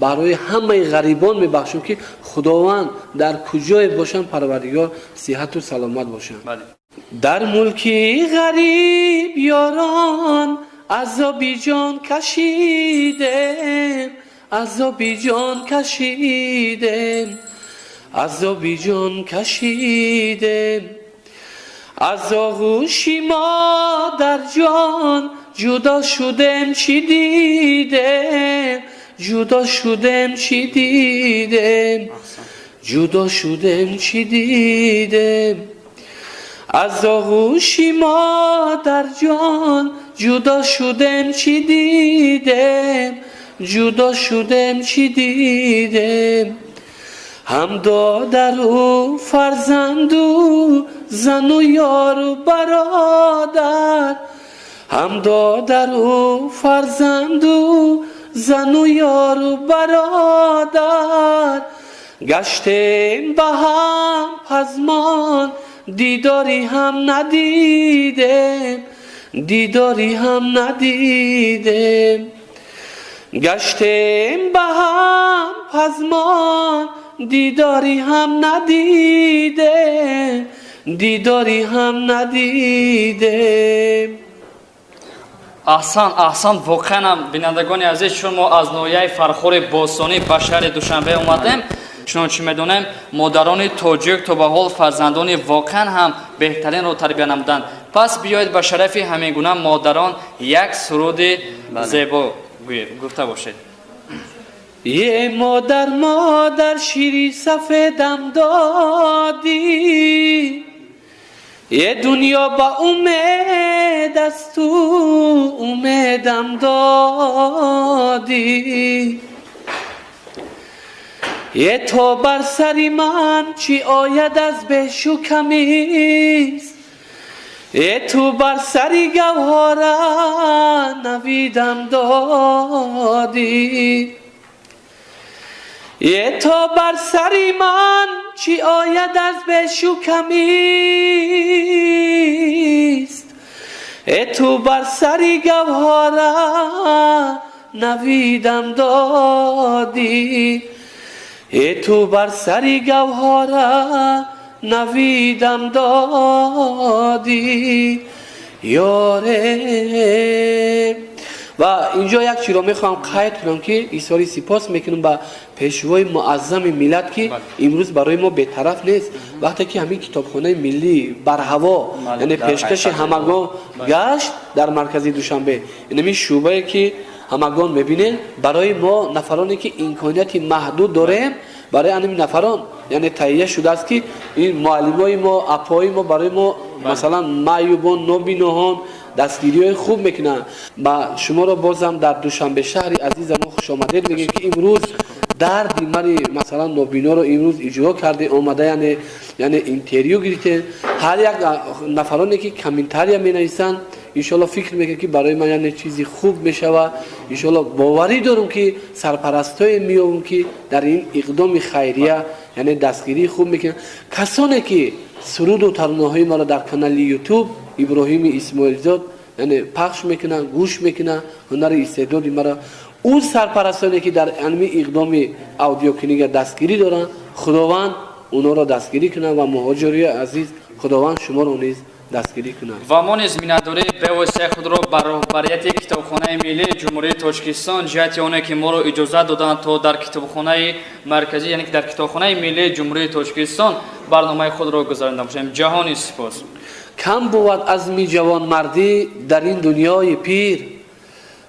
برای همه غریبان میبخشم که خداوند در کجای باشن پروردگار صحت و سلامت باشن. در ملکی غریب یاران عذابی جان کشیدم، عذابی جان کشیدم، عذابی جان کشیدم. از آغوش مادر جان جدا شدم چی دیدم، جدا شدم چی دیدم، جدا شدم چی دیدم. از آغوش مادر جان جدا شدم چی دیدم، جدا شدم چی دیدم. هم دادر و فرزند و زن و یار و برادر، هم دادر و فرزند و زن و یار و برادر. گشتیم به هم پزمان دیداری هم ندیدم، دیداری هم ندیدم. گشتیم به هم پزمان دیداری هم ندیدم، دیداری هم ندیدم. احسان واقعا هم بینندگان عزیز شما از نویه فرخور باسانی به شهر دوشنبه اومدیم. چنانچه میدونیم مادران تاجیک تا به حال فرزندان واقعا هم بهترین رو تربیت نمودند. پس بیایید به شرف همین گونه مادران یک سرود زیبا گفته باشید. یه مادر مادر شیری سفیدم دادی، یه دنیا با امید از تو امیدم دادی. یه تو بر سری من چی آید از بهش و کمیست، یه تو بر سری گوهره نویدم دادی. یه تو بر سری من چی آید از بهش و کمیست، یه تو بر سری گوهره نویدم دادی. یه تو بر سری گوهره نویدم دادی یاره. و اینجا یک چیز رو میخوام قید کنم که ایساری سپاس میکنم با پیشوای معظم ملت که امروز برای ما بی‌طرف نیست. وقتی که همین کتابخانه ملی بر هوا یعنی پیشکش همگان گشت در مرکز دوشنبه، اینمی شعبه که همگان میبینین برای ما نفرانی که امکانیت محدود داریم، برای همین نفران یعنی تهیه شده است که این معلمای ما اپای ما برای ما مثلا معیوبان نابیناهان دستگیری خوب میکنن. و شما را بازم در دوشنبه شهر عزیز ما خوش آمدید میگیم که امروز دردی من مثلا نابینا رو امروز اجرا کرده آمده یعنی اینتریو گرفته. هر یک نفرانی که کامنتاری می نویسن انشالله فکر میکنم که برای من یعنی چیزی خوب میشود. انشالله باوری دارم که سرپرستای میام که در این اقدام خیریه یعنی دستگیری خوب میکنن. کسانی که سرود و ترانه‌های ما را در کانال یوتیوب ابراهیم اسماعیل زاد یعنی پخش میکنن، گوش میکنن، هنر استعداد ما را، اون سرپرستانی که در علمی اقدام اودیو کنیگ دستگیری دارن، خداوند اونا را دستگیری کنه و مهاجری عزیز خداوند شما را نیز دستگیری کنه. و ما نیز مینداری به واسطه خود را برای کتابخانه ملی جمهوری تاجیکستان جهت آنها که ما را اجازه دادند تا در کتابخانه مرکزی یعنی در کتابخانه ملی جمهوری تاجیکستان برنامه خود را گزارنده باشیم. جهانی سپاس. کم بود عزم جوان مردی در این دنیای پیر،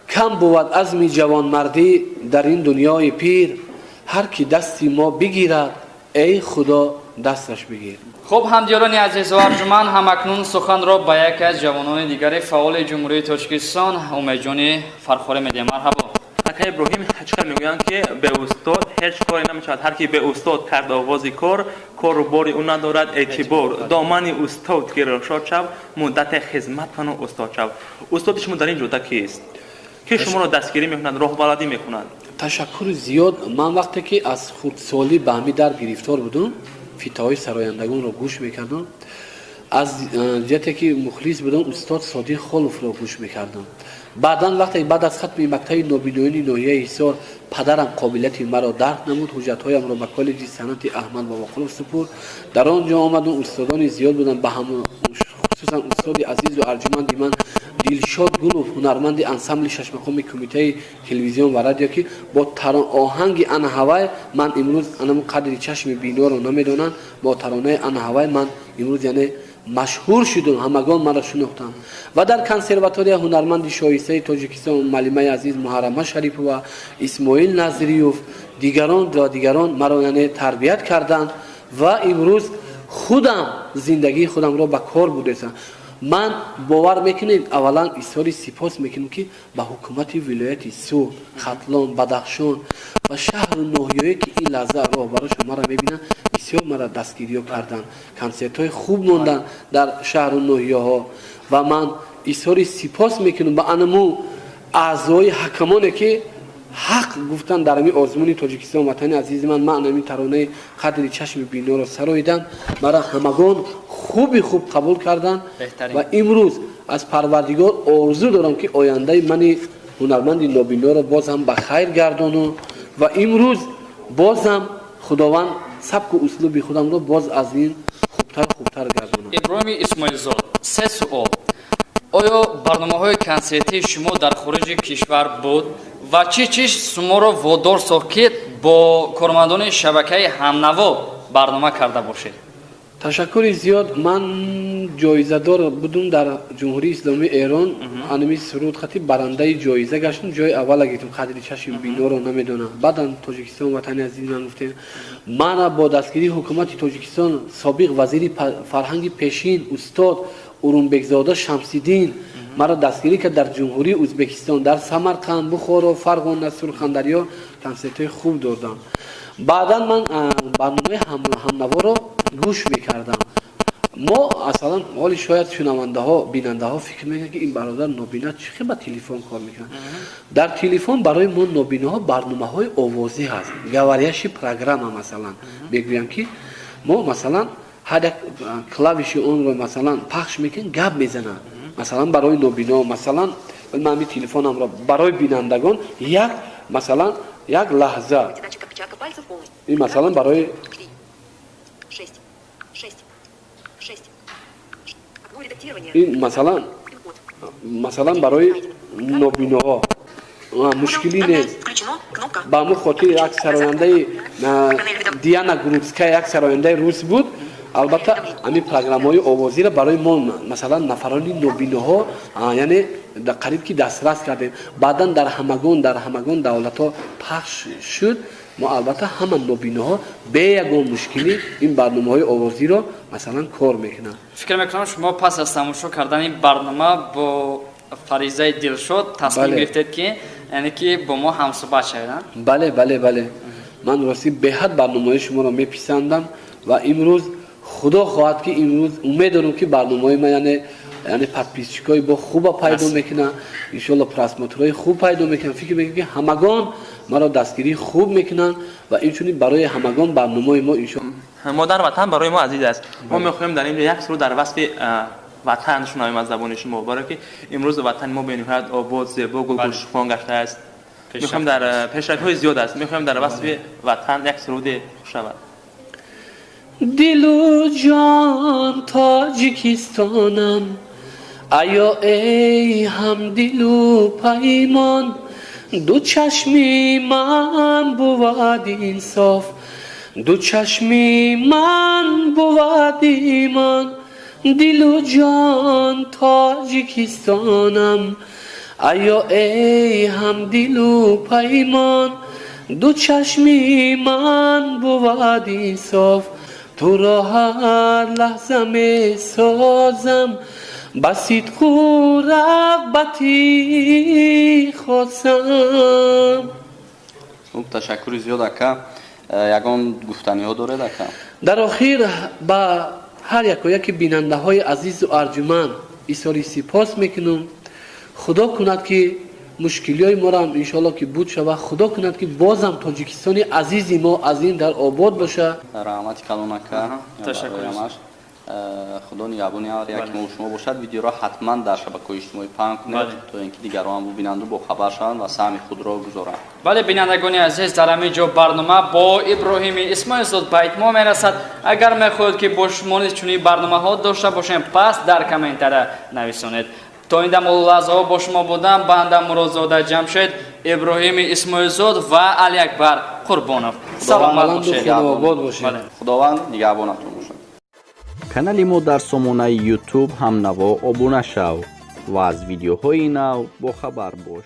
کم بود عزم جوان مردی در این دنیای پیر. هر کی دستی ما بگیرد ای خدا دستش بگیر. خب همدیاران عزیز و ارجمند، همکنون سخن را به یکی از جوانان دیگر فعال جمهوری تاجیکستان امید جان فرخوره میدیم. مرحبا. اکای ابراهیم چقدر میگویند که به استاد هیچ کاری نمیشود. هر کی به استاد کرد آوازی کار و باری او ندارد اعتبار. دامن استاد که رشاد شو مدت خدمت کنه استاد شو. استاد شما در این جوتا کیست که شما را دستگیری میکنند، راهبردی میکنند؟ تشکر زیاد. من وقتی که از خردسالی به همین در گرفتار بودم فیتاهای سرایندگان را گوش میکردم، از جهتی که مخلص بودم استاد صادق خالف را گوش میکردم. баъдан вақте баъд аз хатми мактаби нобиноини ноҳияи ҳисор падарам қобилияти маро дарк намуд, ҳуҷҷатҳоямро ба коллеҷи санъати аҳмад бобоқулов супурд. Дар он ҷо омадум, устодони зиёд буданд, ба ҳамон хусусан устоди азизу арҷуманди ман Дилшод Гулов, ҳунарманди ансамбли шашмақоми кумитаи телевизион ва радио, ки бо оҳанги Анаҳавай ман имрӯз анамо қадри чашми биноро намедонанд, бо таронаи Анаҳавай ман имрӯз яъне машҳур шудам, ҳамагон маро шунохтанд. Ва дар консерватория ҳунарманди шоистаи Тоҷикистон Малимаи азиз Муҳаррама Шарипова, Исмоил Назириев, дигарон маро яъне тарбият карданд ва имрӯз худам зиндагии худамро ба кор будесам. Ман бовар мекунед, аввалан изҳори сипос мекунам, ки ба ҳукумати вилояти Суд, Хатлон, Бадахшон ва шаҳру ноҳияе, ки ин лаҳза роҳбарашон маро мебинанд, бисёр мара дастгириё карданд, консертҳои хуб монданд дар шаҳру ноҳияҳо. Ва ман изҳори сипос мекунам ба анамо аъзои ҳакамоне, ки ҳақ гуфтан дар ами озмуни Тоҷикистон, ватани азизи ман, ман ами таронаи қадри чашми биноро сароидам, мара ҳамагон хуби хуб қабул карданд. Ва имрӯз аз Парвардигор орзу дорам, ки ояндаи мани ҳунарманди нобиноро боз ҳам ба хайр гардону ва имрӯз боз ҳам худованд сабку услуби худамро боз аз ин хубтар гардонам. Иброҳими Исмоилзод, се суол. Оё барномаҳои консертии шумо дар хориҷи кишвар буд ва чӣ чиз шуморо водор сохт, ки бо кормандони шабакаи Ҳамнаво барнома карда бошед? Ташаккури зиёд. Ман ҷоизадор будум дар Ҷумҳурии Исломии Эрон, анами суруд хати барандаи ҷоиза гаштам, ҷои аввала гирифтам, қадри чашми биноро намедонам. Баъдан Тоҷикистон ватани азизи ман гуфтем, мана бо дастгирии ҳукумати Тоҷикистон собиқ вазири фарҳанги пешин устод Урумбекзода Шамсиддин маро дастгирӣ кард дар Ҷумҳурии Ӯзбекистон, дар Самарқанд, Бухоро, Фарғона, Сурхандариё консертҳои хуб додам. Баъдан ман барномаи Ҳамнаворо гӯш мекардам. мо асалан ҳоли шояд шунавандаҳо, бинандаҳо фикр мекунанд, ки ин бародар нобина чӣ ба телефон кор мекунад. Дар телефон барои мо нобинаҳо барномаҳои овозӣ ҳаст, гаварияши программа. Масалан мегӯям, ки мо масалан ҳар як клавиши онро масалан пахш мекунем, гап мезанад. Масалан барои нобино, масалан ман ами телефонамро барои бинандагон як масалан як лаҳза, ин масалан барои ин масалан барои нобиноҳо мушкилӣ нест. ба мо хотир як сарояндаи Диана Грудская, як сарояндаи рус буд. Албатта ами программаҳои овозиро барои мо масалан нафарони нобиноҳо яъне қариб ки дастрас кардем. Баъдан дар ҳамагон давлатҳо пахш шуд. Мо албатта ҳама нобиноҳо бе ягон мушкилӣ ин барномаҳои овозиро масалан кор мекунанд. Фикр мекунам шумо пас аз тамошо кардани барнома бо Фаризаи Дилшод тасмим гирифтед, ки яъне ки бо мо ҳамсуҳбат шавед. Бале. Ман рости беҳад барномаҳои шуморо меписандам ва имрӯз худо хоҳад, ки имрӯз умед дорам, ки барномаҳои ман яъне подписчикои бо хуба пайдо мекунанд, иншоалло просмотрҳои хуб пайдо мекунанд. фикр мекунам, ки ҳамагон маро дастгирии хуб мекунанд ва инчунин барои ҳамагон барномаи мо иншоалло. мо дар ватан барои мо азиз аст. Мо мехоҳем дар ин ҷо як сурӯ дар васфи ватан шунавем аз забони шумо, барое ки имрӯз ватани мо бениҳоят обод, зебо, гулгушхон гаштааст. мехоҳем дар пешрафиҳои зиёд аст. мехоҳем дар васфи ватан як суруде шавад. Дилу ҷон Тоҷикистонам, аё эй ҳамдилу паймон, ду чашми ман бувад инсоф, ду чашми ман бувад имон. Дилу ҷон Тоҷикистонам, аё эй ҳамдилу паймон, ду чашми ман бувад инсоф. туро ҳар лаҳза месозам, ба сидқу рағбати хосам. хуб, ташаккури зиёд ака. ягон гуфтаниҳо доред ака? Дар охир ба ҳар якояки бинандаҳои азизу арҷуманд изҳори сипос мекунам. худо кунад, ки мушкилиҳои моро ҳам иншоалло ки буд шава, худо кунад, ки бозам Тоҷикистони азизи мо аз ин дар обод боша. раҳмати калон ака. Ташаккур. خدا نگهبان هر یک ما و شما باشد. ویدیو را حتما در شبکه‌های اجتماعی پهن کنید تا اینکه دیگران هم ببینند و با خبر شوند و سهم خود را گذارند. بله بینندگان عزیز، در همینجا برنامه با ابراهیم اسماعیل زاد به اتمام میرسد. اگر میخواهید که با شما نیز چنین برنامه ها داشته باشیم پس در کامنت‌ها نویسید. تا این دم لحظه ها با شما بودم. بنده مرادزاده جمشید، ابراهیم اسماعیل زاد و علی اکبر قربانов. سلامت باشید. خداوند نگهبانتون باشد. канали мо дар сомонаи YouTube ҳамнаво обуна шав ва аз видеоҳои нав бохабар бош.